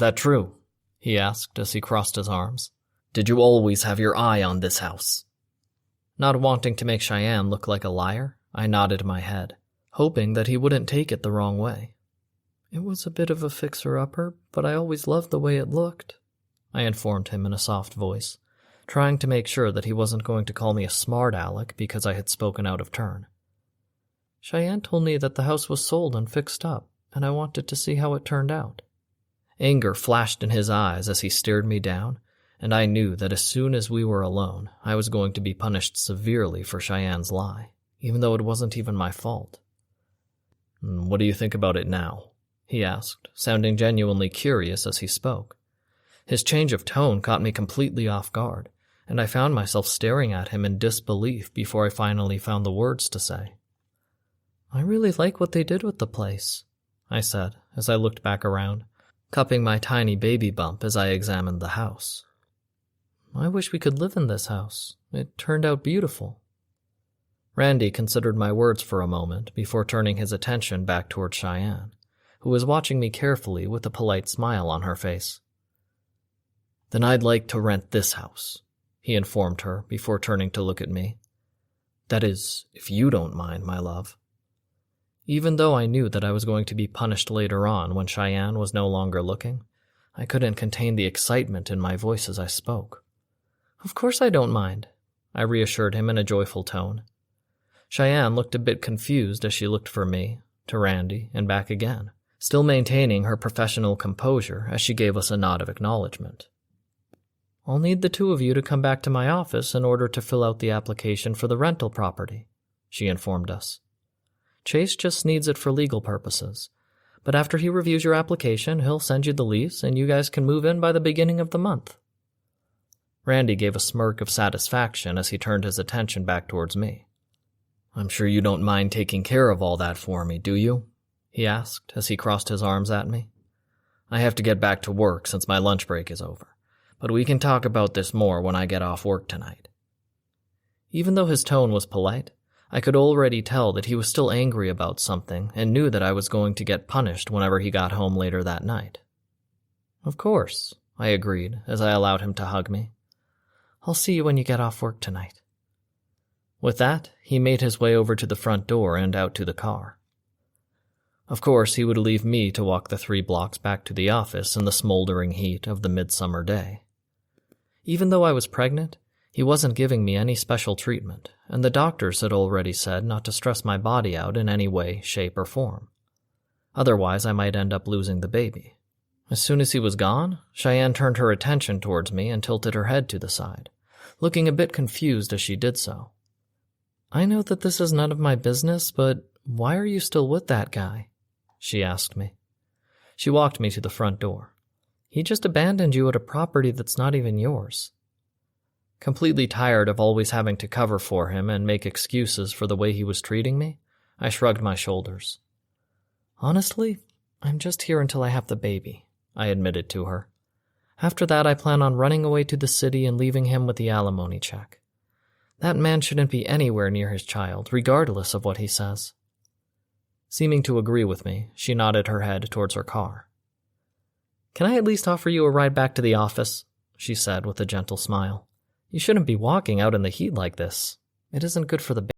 that true?" he asked as he crossed his arms. "Did you always have your eye on this house?" Not wanting to make Cheyenne look like a liar, I nodded my head, hoping that he wouldn't take it the wrong way. "It was a bit of a fixer-upper, but I always loved the way it looked," I informed him in a soft voice, trying to make sure that he wasn't going to call me a smart aleck because I had spoken out of turn. "Cheyenne told me that the house was sold and fixed up, and I wanted to see how it turned out." Anger flashed in his eyes as he stared me down, and I knew that as soon as we were alone, I was going to be punished severely for Cheyenne's lie, even though it wasn't even my fault. "What do you think about it now?" he asked, sounding genuinely curious as he spoke. His change of tone caught me completely off guard, and I found myself staring at him in disbelief before I finally found the words to say. "I really like what they did with the place," I said as I looked back around, cupping my tiny baby bump as I examined the house. "I wish we could live in this house. It turned out beautiful." Randy considered my words for a moment before turning his attention back toward Cheyenne, who was watching me carefully with a polite smile on her face. "Then I'd like to rent this house," he informed her before turning to look at me. "That is, if you don't mind, my love." Even though I knew that I was going to be punished later on when Cheyenne was no longer looking, I couldn't contain the excitement in my voice as I spoke. "Of course I don't mind," I reassured him in a joyful tone. Cheyenne looked a bit confused as she looked from me, to Randy, and back again, still maintaining her professional composure as she gave us a nod of acknowledgement. "I'll need the two of you to come back to my office in order to fill out the application for the rental property," she informed us. "Chase just needs it for legal purposes, but after he reviews your application, he'll send you the lease and you guys can move in by the beginning of the month." Randy gave a smirk of satisfaction as he turned his attention back towards me. "I'm sure you don't mind taking care of all that for me, do you?" he asked as he crossed his arms at me. "I have to get back to work since my lunch break is over, but we can talk about this more when I get off work tonight." Even though his tone was polite, I could already tell that he was still angry about something and knew that I was going to get punished whenever he got home later that night. "Of course," I agreed as I allowed him to hug me. "I'll see you when you get off work tonight." With that, he made his way over to the front door and out to the car. Of course, he would leave me to walk the 3 blocks back to the office in the smoldering heat of the midsummer day. Even though I was pregnant, he wasn't giving me any special treatment, and the doctors had already said not to stress my body out in any way, shape, or form. Otherwise, I might end up losing the baby. As soon as he was gone, Cheyenne turned her attention towards me and tilted her head to the side, looking a bit confused as she did so. "I know that this is none of my business, but why are you still with that guy?" she asked me. She walked me to the front door. "He just abandoned you at a property that's not even yours." Completely tired of always having to cover for him and make excuses for the way he was treating me, I shrugged my shoulders. "Honestly, I'm just here until I have the baby," I admitted to her. "After that, I plan on running away to the city and leaving him with the alimony check. That man shouldn't be anywhere near his child, regardless of what he says." Seeming to agree with me, she nodded her head towards her car. "Can I at least offer you a ride back to the office?" she said with a gentle smile. "You shouldn't be walking out in the heat like this. It isn't good for the baby."